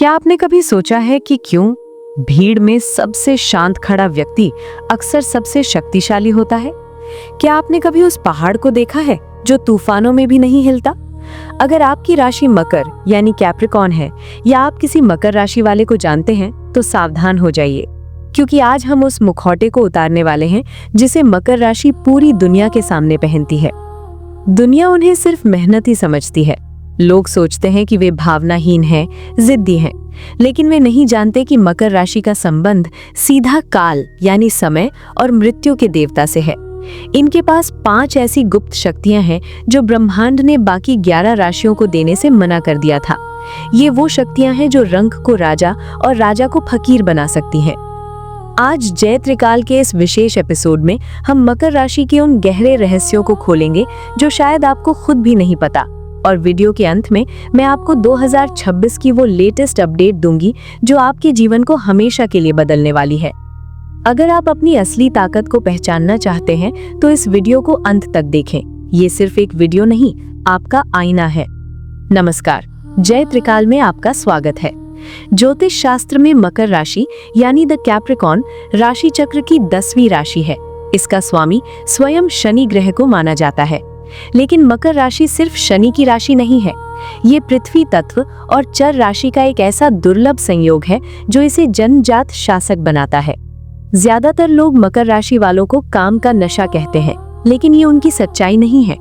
क्या आपने कभी सोचा है कि क्यों भीड़ में सबसे शांत खड़ा व्यक्ति अक्सर सबसे शक्तिशाली होता है? क्या आपने कभी उस पहाड़ को देखा है जो तूफानों में भी नहीं हिलता? अगर आपकी राशि मकर यानी कैप्रिकॉर्न है या आप किसी मकर राशि वाले को जानते हैं तो सावधान हो जाइए, क्योंकि आज हम उस मुखौटे को उतारने वाले हैं जिसे मकर राशि पूरी दुनिया के सामने पहनती है। दुनिया उन्हें सिर्फ मेहनत ही समझती है। लोग सोचते हैं कि वे भावनाहीन हैं, जिद्दी हैं, लेकिन वे नहीं जानते कि मकर राशि का संबंध सीधा काल यानी समय और मृत्यु के देवता से है। इनके पास 5 ऐसी गुप्त शक्तियां हैं जो ब्रह्मांड ने बाकी 11 राशियों को देने से मना कर दिया था। ये वो शक्तियां हैं जो रंग को राजा और राजा को फकीर बना सकती हैं। आज जय त्रिकाल के इस विशेष एपिसोड में हम मकर राशि के उन गहरे रहस्यों को खोलेंगे जो शायद आपको खुद भी नहीं पता, और वीडियो के अंत में मैं आपको 2026 की वो लेटेस्ट अपडेट दूंगी जो आपके जीवन को हमेशा के लिए बदलने वाली है। अगर आप अपनी असली ताकत को पहचानना चाहते हैं तो इस वीडियो को अंत तक देखें। ये सिर्फ एक वीडियो नहीं, आपका आईना है। नमस्कार, जय त्रिकाल में आपका स्वागत है। ज्योतिष शास्त्र में मकर राशि यानी द कैप्रिकॉर्न राशि चक्र की 10वीं राशि है। इसका स्वामी स्वयं शनि ग्रह को माना जाता है। लेकिन मकर राशि सिर्फ शनि की राशि नहीं है, ये पृथ्वी तत्व और चर राशि का एक ऐसा दुर्लभ संयोग है जो इसे जन्मजात शासक बनाता है। ज्यादातर लोग मकर राशि वालों को काम का नशा कहते हैं, लेकिन ये उनकी सच्चाई नहीं है।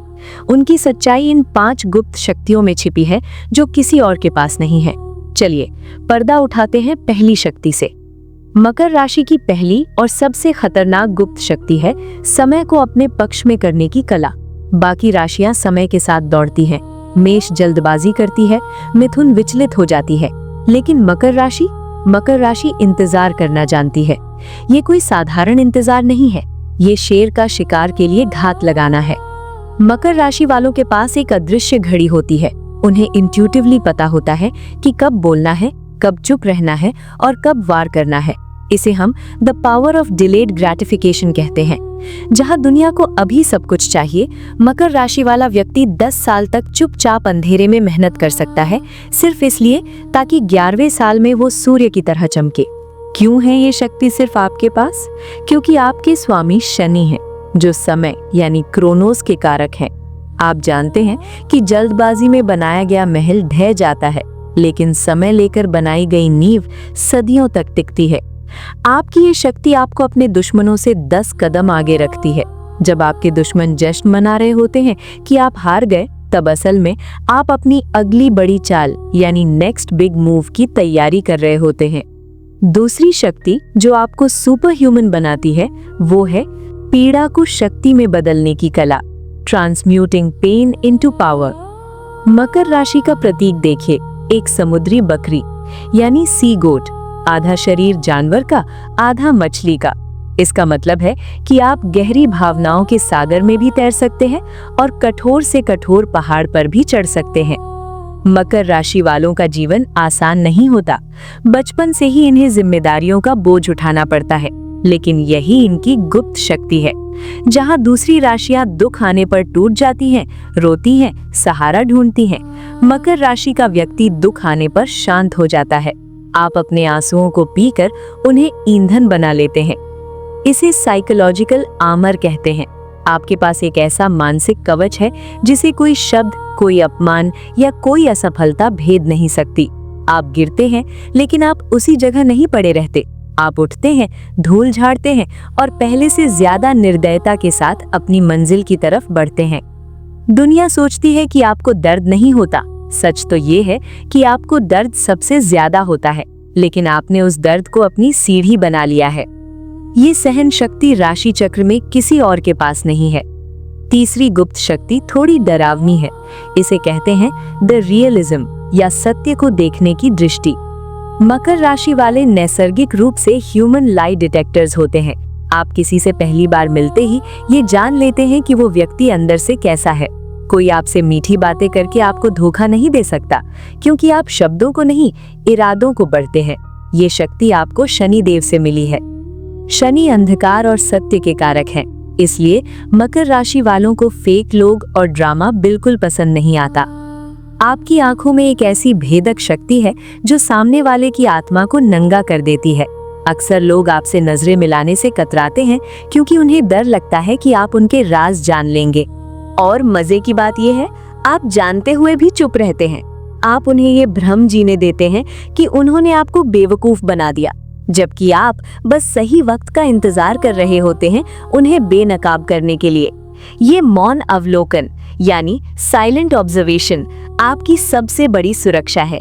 उनकी सच्चाई इन 5 गुप्त शक्तियों में छिपी है जो किसी और के पास नहीं है। चलिए पर्दा उठाते हैं पहली शक्ति से। मकर राशि की पहली और सबसे खतरनाक गुप्त शक्ति है समय को अपने पक्ष में करने की कला। बाकी राशियां समय के साथ दौड़ती हैं, मेष जल्दबाजी करती है, मिथुन विचलित हो जाती है, लेकिन मकर राशि इंतजार करना जानती है। ये कोई साधारण इंतजार नहीं है, ये शेर का शिकार के लिए घात लगाना है। मकर राशि वालों के पास एक अदृश्य घड़ी होती है। उन्हें इंट्यूटिवली पता होता है कि कब बोलना है, कब चुप रहना है और कब वार करना है। इसे हम the power of delayed gratification कहते हैं। जहां दुनिया को अभी सब कुछ चाहिए, मकर राशि वाला व्यक्ति 10 साल तक चुपचाप अंधेरे में मेहनत कर सकता है, सिर्फ इसलिए ताकि 11वें साल में वो सूर्य की तरह चमके। क्यों है ये शक्ति सिर्फ आपके पास? क्योंकि आपके स्वामी शनि हैं, जो समय यानी क्रोनोस के कारक हैं। आप जानते हैं कि जल्दबाजी में बनाया गया महल ढह जाता है, लेकिन समय लेकर बनाई गई नींव सदियों तक टिकती है। आपकी ये शक्ति आपको अपने दुश्मनों से 10 कदम आगे रखती है। जब आपके दुश्मन जश्न मना रहे होते हैं कि आप हार गए, तब असल में आप अपनी अगली बड़ी चाल यानी नेक्स्ट बिग मूव की तैयारी कर रहे होते हैं। दूसरी शक्ति जो आपको सुपर ह्यूमन बनाती है वो है पीड़ा को शक्ति में बदलने की कला, ट्रांसम्यूटिंग पेन इनटू पावर। मकर राशि का प्रतीक देखिए, एक समुद्री बकरी यानी सी गोट, आधा शरीर जानवर का, आधा मछली का। इसका मतलब है कि आप गहरी भावनाओं के सागर में भी तैर सकते हैं और कठोर से कठोर पहाड़ पर भी चढ़ सकते हैं। मकर राशि वालों का जीवन आसान नहीं होता। बचपन से ही इन्हें जिम्मेदारियों का बोझ उठाना पड़ता है, लेकिन यही इनकी गुप्त शक्ति है। जहां दूसरी राशियां दुख आने पर टूट जाती हैं, रोती हैं, सहारा ढूंढती हैं, मकर राशि का व्यक्ति दुख आने पर शांत हो जाता है। आप अपने आंसुओं को पीकर उन्हें ईंधन बना लेते हैं। इसे साइकोलॉजिकल आर्मर कहते हैं। आपके पास एक ऐसा मानसिक कवच है जिसे कोई शब्द, कोई अपमान या कोई असफलता भेद नहीं सकती। आप गिरते हैं, लेकिन आप उसी जगह नहीं पड़े रहते। आप उठते हैं, धूल झाड़ते हैं और पहले से ज्यादा निर्दयता के साथ अपनी मंजिल की तरफ बढ़ते हैं। दुनिया सोचती है कि आपको दर्द नहीं होता। सच तो ये है कि आपको दर्द सबसे ज्यादा होता है, लेकिन आपने उस दर्द को अपनी सीढ़ी बना लिया है। ये सहन शक्ति राशि चक्र में किसी और के पास नहीं है। तीसरी गुप्त शक्ति थोड़ी डरावनी है। इसे कहते हैं द रियलिज्म या सत्य को देखने की दृष्टि। मकर राशि वाले नैसर्गिक रूप से ह्यूमन लाई डिटेक्टर्स होते हैं। आप किसी से पहली बार मिलते ही ये जान लेते हैं कि वो व्यक्ति अंदर से कैसा है। कोई आपसे मीठी बातें करके आपको धोखा नहीं दे सकता, क्योंकि आप शब्दों को नहीं, इरादों को बढ़ते हैं। ये शक्ति आपको शनि देव से मिली है। शनि अंधकार और सत्य के कारक हैं, इसलिए मकर राशि वालों को फेक लोग और ड्रामा बिल्कुल पसंद नहीं आता। आपकी आंखों में एक ऐसी भेदक शक्ति है जो सामने वाले की आत्मा को नंगा कर देती है। अक्सर लोग आपसे नजरें मिलाने से कतराते हैं क्योंकि उन्हें डर लगता है कि आप उनके राज जान लेंगे। और मजे की बात यह है, आप जानते हुए भी चुप रहते हैं। आप उन्हें ये भ्रम जीने देते हैं कि उन्होंने आपको बेवकूफ बना दिया, जबकि आप बस सही वक्त का इंतजार कर रहे होते हैं उन्हें बेनकाब करने के लिए। ये मौन अवलोकन यानी साइलेंट ऑब्जर्वेशन आपकी सबसे बड़ी सुरक्षा है।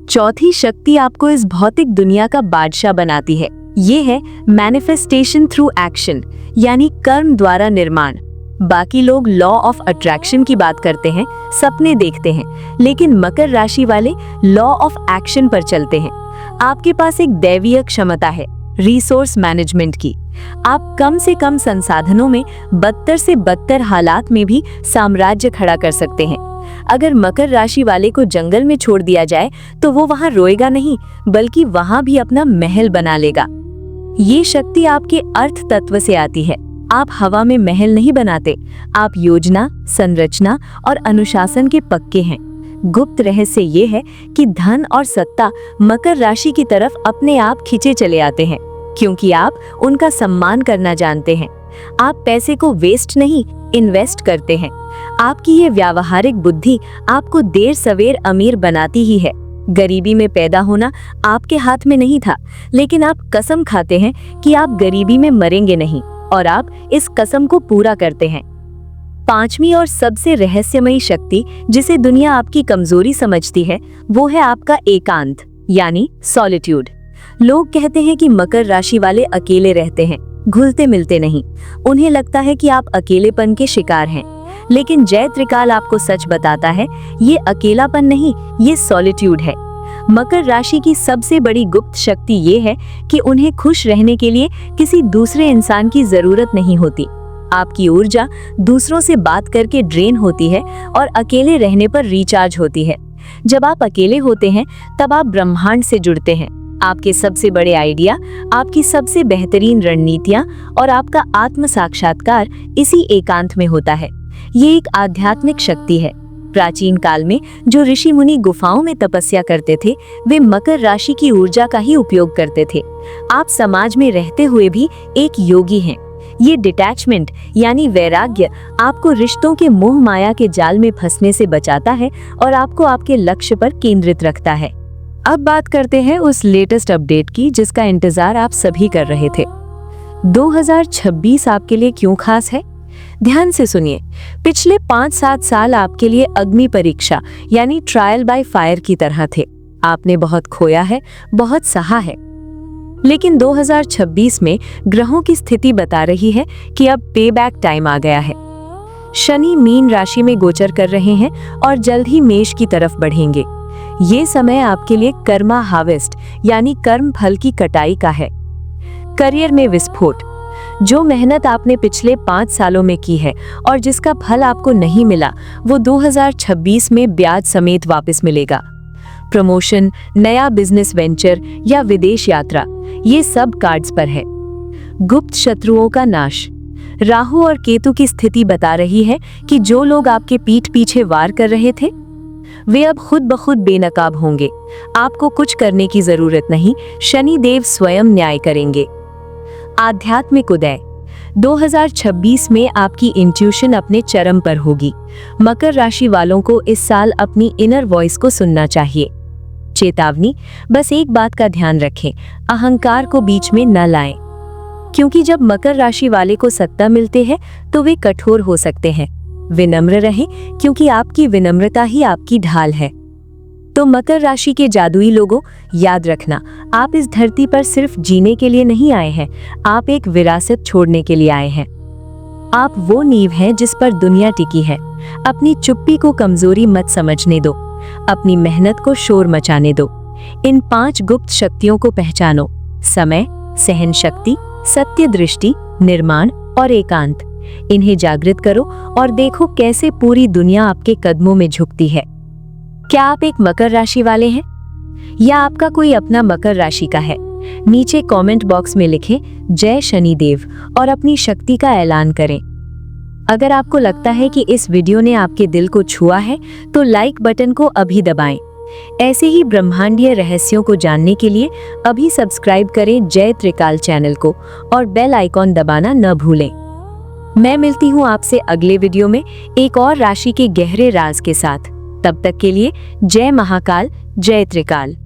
चौथी शक्ति आपको इस भौतिक दुनिया का बादशाह बनाती है। ये है मैनिफेस्टेशन थ्रू एक्शन यानी कर्म द्वारा निर्माण। बाकी लोग लॉ ऑफ अट्रैक्शन की बात करते हैं, सपने देखते हैं, लेकिन मकर राशि वाले लॉ ऑफ एक्शन पर चलते हैं। आपके पास एक दैवीय क्षमता है रिसोर्स मैनेजमेंट की। आप कम से कम संसाधनों में बदतर से बदतर हालात में भी साम्राज्य खड़ा कर सकते हैं। अगर मकर राशि वाले को जंगल में छोड़ दिया जाए तो वो वहां रोएगा नहीं, बल्कि वहां भी अपना महल बना लेगा। ये शक्ति आपके अर्थ तत्व से आती है। आप हवा में महल नहीं बनाते, आप योजना, संरचना और अनुशासन के पक्के हैं। गुप्त रहस्य ये है कि धन और सत्ता मकर राशि की तरफ अपने आप खींचे चले आते हैं, क्योंकि आप उनका सम्मान करना जानते हैं। आप पैसे को वेस्ट नहीं, इन्वेस्ट करते हैं। आपकी ये व्यावहारिक बुद्धि आपको देर सवेर अमीर बनाती ही है। गरीबी में पैदा होना आपके हाथ में नहीं था, लेकिन आप कसम खाते हैं कि आप गरीबी में मरेंगे नहीं, और आप इस कसम को पूरा करते हैं। पांचवी और सबसे रहस्यमयी शक्ति जिसे दुनिया आपकी कमजोरी समझती है, वो है आपका एकांत यानी सॉलिट्यूड। लोग कहते हैं कि मकर राशि वाले अकेले रहते हैं, घुलते मिलते नहीं। उन्हें लगता है कि आप अकेलेपन के शिकार हैं, लेकिन जय त्रिकाल आपको सच बताता है, ये अकेलापन नहीं, ये सॉलिट्यूड है। मकर राशि की सबसे बड़ी गुप्त शक्ति ये है कि उन्हें खुश रहने के लिए किसी दूसरे इंसान की जरूरत नहीं होती। आपकी ऊर्जा दूसरों से बात करके ड्रेन होती है और अकेले रहने पर रिचार्ज होती है। जब आप अकेले होते हैं तब आप ब्रह्मांड से जुड़ते हैं। आपके सबसे बड़े आइडिया, आपकी सबसे बेहतरीन रणनीतियां और आपका आत्म साक्षात्कार इसी एकांत में होता है। ये एक आध्यात्मिक शक्ति है। प्राचीन काल में जो ऋषि मुनि गुफाओं में तपस्या करते थे, वे मकर राशि की ऊर्जा का ही उपयोग करते थे। आप समाज में रहते हुए भी एक योगी हैं। ये डिटैचमेंट यानी वैराग्य आपको रिश्तों के मोह माया के जाल में फंसने से बचाता है और आपको आपके लक्ष्य पर केंद्रित रखता है। अब बात करते हैं उस लेटेस्ट अपडेट की जिसका इंतजार आप सभी कर रहे थे। 2026 आपके लिए क्यों खास है? ध्यान से सुनिए। पिछले 5-7 साल आपके लिए अग्नि परीक्षा यानी ट्रायल बाय फायर की तरह थे। आपने बहुत खोया है, बहुत सहा है, लेकिन 2026 में ग्रहों की स्थिति बता रही है कि अब पे बैक टाइम आ गया है। शनि मीन राशि में गोचर कर रहे हैं और जल्द ही मेष की तरफ बढ़ेंगे। ये समय आपके लिए कर्मा हार्वेस्ट यानी कर्म फल की कटाई का है। करियर में विस्फोट। जो मेहनत आपने पिछले 5 सालों में की है और जिसका फल आपको नहीं मिला, वो 2026 में ब्याज समेत वापस मिलेगा। प्रमोशन, नया बिजनेस वेंचर या विदेश यात्रा, ये सब कार्ड्स पर है। गुप्त शत्रुओं का नाश। राहु और केतु की स्थिति बता रही है कि जो लोग आपके पीठ पीछे वार कर रहे थे, वे अब खुद ब खुद बेनकाब होंगे। आपको कुछ करने की जरूरत नहीं, शनि देव स्वयं न्याय करेंगे। आध्यात्मिक उदय। 2026 में आपकी इंट्यूशन अपने चरम पर होगी। मकर राशि वालों को इस साल अपनी इनर वॉइस को सुनना चाहिए। चेतावनी, बस एक बात का ध्यान रखें, अहंकार को बीच में न लाएं, क्योंकि जब मकर राशि वाले को सत्ता मिलते हैं तो वे कठोर हो सकते हैं। विनम्र रहें, क्योंकि आपकी विनम्रता ही आपकी ढाल है। तो मकर राशि के जादुई लोगों, याद रखना, आप इस धरती पर सिर्फ जीने के लिए नहीं आए हैं, आप एक विरासत छोड़ने के लिए आए हैं। आप वो नींव हैं जिस पर दुनिया टिकी है। अपनी चुप्पी को कमजोरी मत समझने दो, अपनी मेहनत को शोर मचाने दो। इन 5 गुप्त शक्तियों को पहचानो: समय, सहन शक्ति, सत्य दृष्टि, निर्माण और एकांत। इन्हें जागृत करो और देखो कैसे पूरी दुनिया आपके कदमों में झुकती है। क्या आप एक मकर राशि वाले हैं या आपका कोई अपना मकर राशि का है? नीचे कमेंट बॉक्स में लिखें जय शनिदेव और अपनी शक्ति का ऐलान करें। अगर आपको लगता है कि इस वीडियो ने आपके दिल को छुआ है तो लाइक बटन को अभी दबाएं। ऐसे ही ब्रह्मांडीय रहस्यों को जानने के लिए अभी सब्सक्राइब करें जय त्रिकाल चैनल को और बेल आइकॉन दबाना न भूलें। मैं मिलती हूँ आपसे अगले वीडियो में एक और राशि के गहरे राज के साथ। तब तक के लिए जय महाकाल, जय त्रिकाल।